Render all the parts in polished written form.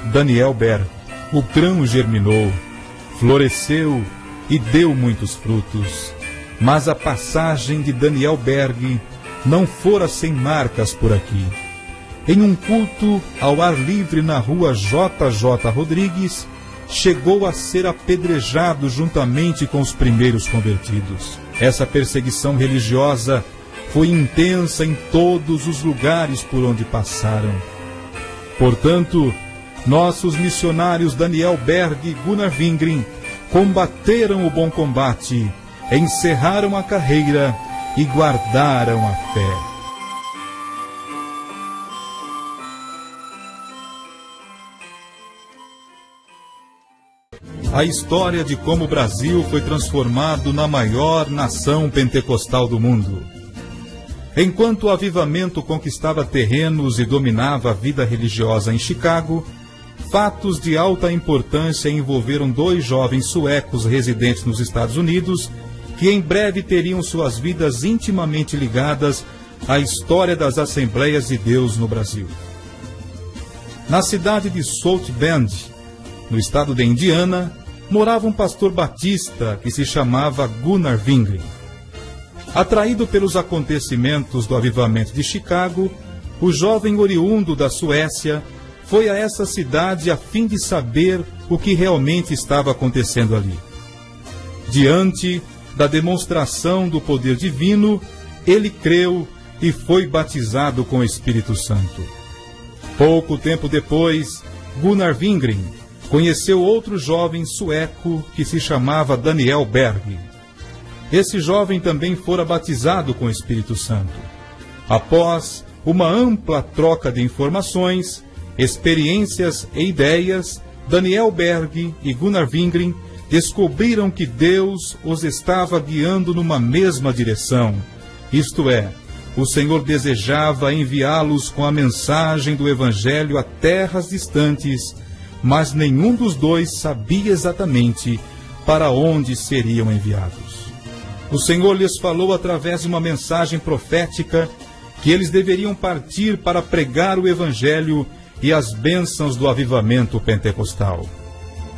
Daniel Berg. O grão germinou, floresceu e deu muitos frutos. Mas a passagem de Daniel Berg não fora sem marcas por aqui. Em um culto ao ar livre na rua JJ Rodrigues, chegou a ser apedrejado juntamente com os primeiros convertidos. Essa perseguição religiosa foi intensa em todos os lugares por onde passaram. Portanto, nossos missionários Daniel Berg e Gunnar Wingren combateram o bom combate, encerraram a carreira e guardaram a fé. A história de como o Brasil foi transformado na maior nação pentecostal do mundo. Enquanto o avivamento conquistava terrenos e dominava a vida religiosa em Chicago, fatos de alta importância envolveram 2 jovens suecos residentes nos Estados Unidos, que em breve teriam suas vidas intimamente ligadas à história das Assembleias de Deus no Brasil. Na cidade de South Bend, no estado de Indiana, morava um pastor batista que se chamava Gunnar Wingren. Atraído pelos acontecimentos do avivamento de Chicago, o jovem oriundo da Suécia foi a essa cidade a fim de saber o que realmente estava acontecendo ali. Diante da demonstração do poder divino, ele creu e foi batizado com o Espírito Santo. Pouco tempo depois, Gunnar Wingren conheceu outro jovem sueco que se chamava Daniel Berg. Esse jovem também fora batizado com o Espírito Santo. Após uma ampla troca de informações, experiências e ideias, Daniel Berg e Gunnar Wingren descobriram que Deus os estava guiando numa mesma direção. Isto é, o Senhor desejava enviá-los com a mensagem do Evangelho a terras distantes, mas nenhum dos dois sabia exatamente para onde seriam enviados. O Senhor lhes falou através de uma mensagem profética que eles deveriam partir para pregar o Evangelho e as bênçãos do avivamento pentecostal.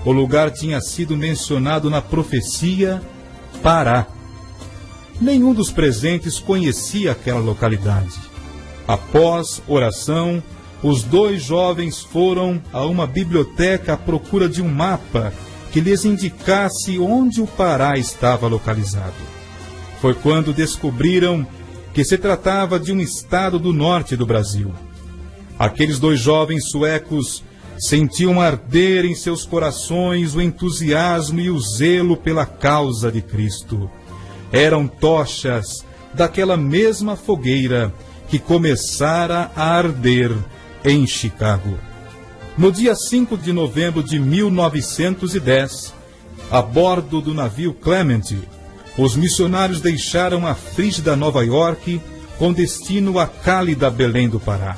O lugar tinha sido mencionado na profecia Pará. Nenhum dos presentes conhecia aquela localidade. Após oração, os 2 jovens foram a uma biblioteca à procura de um mapa que lhes indicasse onde o Pará estava localizado. Foi quando descobriram que se tratava de um estado do norte do Brasil. Aqueles 2 jovens suecos sentiam arder em seus corações o entusiasmo e o zelo pela causa de Cristo. Eram tochas daquela mesma fogueira que começara a arder em Chicago. No dia 5 de novembro de 1910, a bordo do navio Clement, os missionários deixaram a frígida Nova York com destino à cálida Belém do Pará.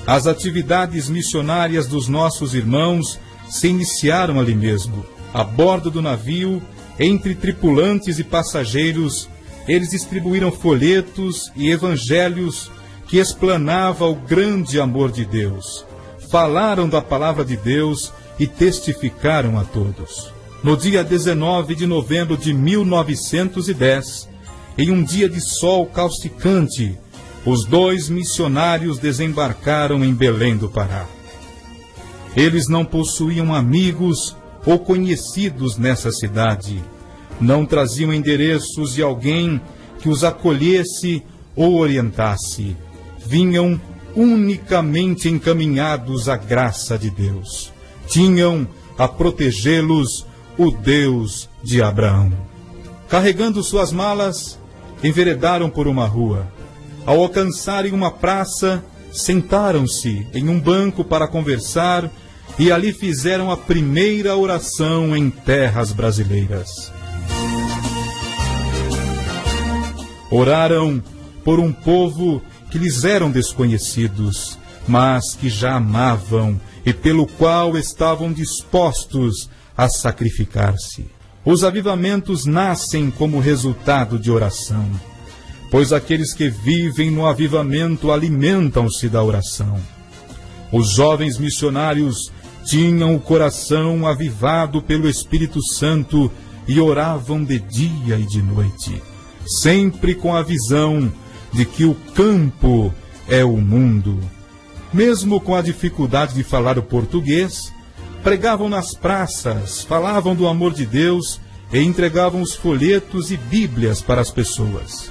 As atividades missionárias dos nossos irmãos se iniciaram ali mesmo. A bordo do navio, entre tripulantes e passageiros, eles distribuíram folhetos e evangelhos que explanava o grande amor de Deus. Falaram da palavra de Deus e testificaram a todos. No dia 19 de novembro de 1910, em um dia de sol causticante, os 2 missionários desembarcaram em Belém do Pará. Eles não possuíam amigos ou conhecidos nessa cidade. Não traziam endereços de alguém que os acolhesse ou orientasse. Vinham unicamente encaminhados à graça de Deus. Tinham a protegê-los o Deus de Abraão. Carregando suas malas, enveredaram por uma rua. Ao alcançarem uma praça, sentaram-se em um banco para conversar e ali fizeram a primeira oração em terras brasileiras. Oraram por um povo que lhes eram desconhecidos, mas que já amavam e pelo qual estavam dispostos a sacrificar-se. Os avivamentos nascem como resultado de oração, pois aqueles que vivem no avivamento alimentam-se da oração. Os jovens missionários tinham o coração avivado pelo Espírito Santo e oravam de dia e de noite, sempre com a visão de que o campo é o mundo. Mesmo com a dificuldade de falar o português, pregavam nas praças, falavam do amor de Deus e entregavam os folhetos e bíblias para as pessoas.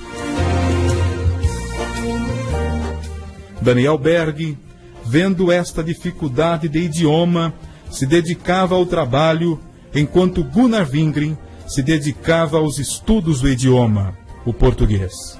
Daniel Berg, vendo esta dificuldade de idioma, se dedicava ao trabalho, enquanto Gunnar Wingren se dedicava aos estudos do idioma, o português.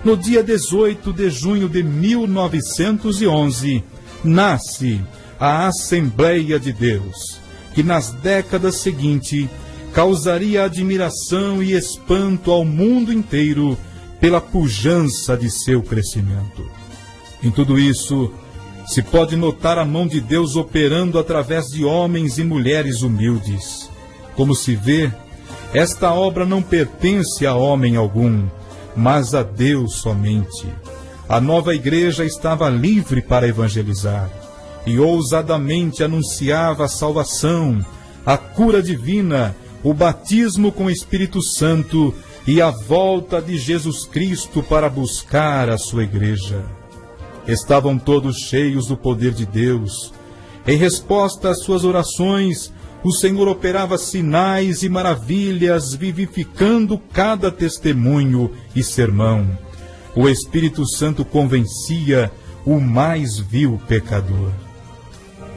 No dia 18 de junho de 1911, nasce a Assembleia de Deus, que nas décadas seguintes causaria admiração e espanto ao mundo inteiro pela pujança de seu crescimento. Em tudo isso, se pode notar a mão de Deus operando através de homens e mulheres humildes. Como se vê, esta obra não pertence a homem algum, mas a Deus somente. A nova igreja estava livre para evangelizar e ousadamente anunciava a salvação, a cura divina, o batismo com o Espírito Santo e a volta de Jesus Cristo para buscar a sua igreja. Estavam todos cheios do poder de Deus. Em resposta às suas orações, o Senhor operava sinais e maravilhas, vivificando cada testemunho e sermão. O Espírito Santo convencia o mais vil pecador.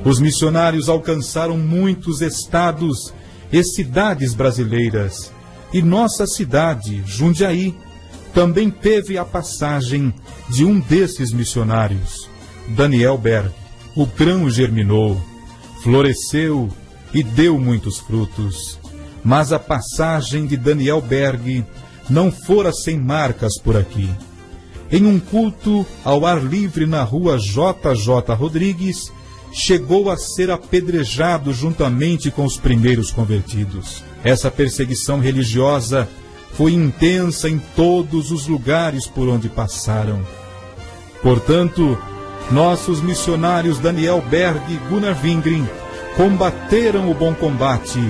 Os missionários alcançaram muitos estados e cidades brasileiras, e nossa cidade, Jundiaí, também teve a passagem de um desses missionários, Daniel Berg. O grão germinou, floresceu e deu muitos frutos, mas a passagem de Daniel Berg não fora sem marcas por aqui. Em um culto ao ar livre na rua JJ Rodrigues, chegou a ser apedrejado juntamente com os primeiros convertidos. Essa perseguição religiosa foi intensa em todos os lugares por onde passaram. Portanto, nossos missionários Daniel Berg e Gunnar Wingren combateram o bom combate,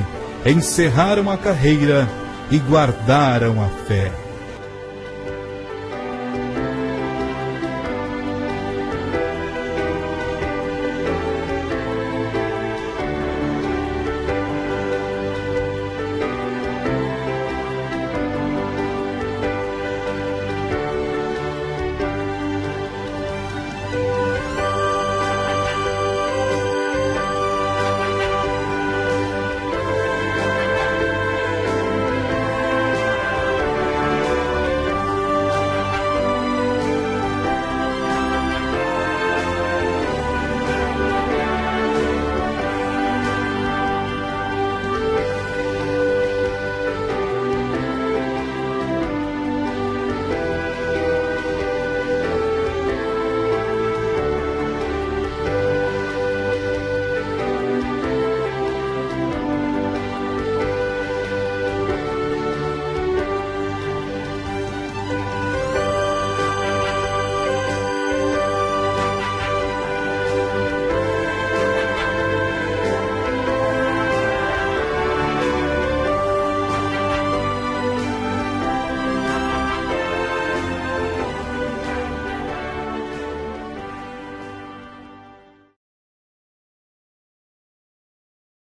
encerraram a carreira e guardaram a fé.